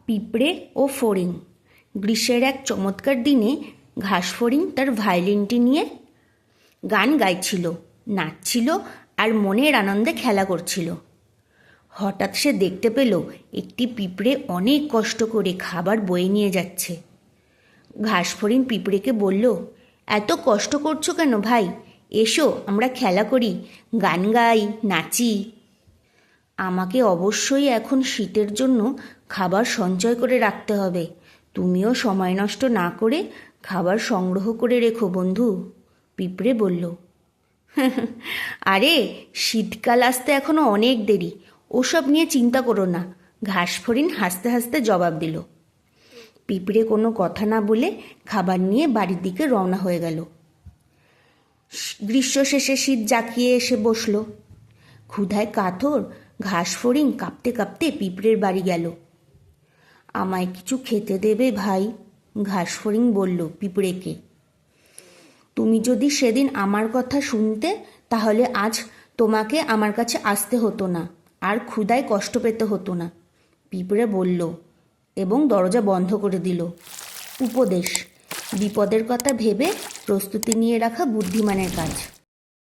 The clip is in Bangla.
পিঁপড়ে ও ফড়িং। গ্রীষ্মের এক চমৎকার দিনে ঘাসফড়িং তার ভায়োলিনটি নিয়ে গান গাইছিল, নাচছিল আর মনের আনন্দে খেলা করছিল। হঠাৎ সে দেখতে পেল একটি পিঁপড়ে অনেক কষ্ট করে খাবার বয়ে নিয়ে যাচ্ছে। ঘাসফড়িং পিঁপড়েকে বলল, এত কষ্ট করছো কেন ভাই? এসো আমরা খেলা করি, গান গাই, নাচি। আমাকে অবশ্যই এখন শীতের জন্য খাবার সঞ্চয় করে রাখতে হবে। তুমিও সময় নষ্ট না করে খাবার সংগ্রহ করে রেখো বন্ধু, পিঁপড়ে বলল। আরে শীতকাল আসতে এখনো অনেক দেরি, ওসব নিয়ে চিন্তা করো না, ঘাসফড়িং হাসতে হাসতে জবাব দিল। পিঁপড়ে কোনো কথা না বলে খাবার নিয়ে বাড়ির দিকে রওনা হয়ে গেল। গ্রীষ্ম শেষে শীত জাঁকিয়ে এসে বসল। ক্ষুধায় কাতর ঘাসফড়িং কাঁপতে কাঁপতে পিঁপড়ের বাড়ি গেল। আমায় কিছু খেতে দেবে ভাই? ঘাসফড়িং বলল পিঁপড়েকে। তুমি যদি সেদিন আমার কথা শুনতে তাহলে আজ তোমাকে আমার কাছে আসতে হতো না, আর ক্ষুধায় কষ্ট পেতে হতো না, পিঁপড়ে বলল এবং দরজা বন্ধ করে দিল। উপদেশ: বিপদের কথা ভেবে প্রস্তুতি নিয়ে রাখা বুদ্ধিমানের কাজ।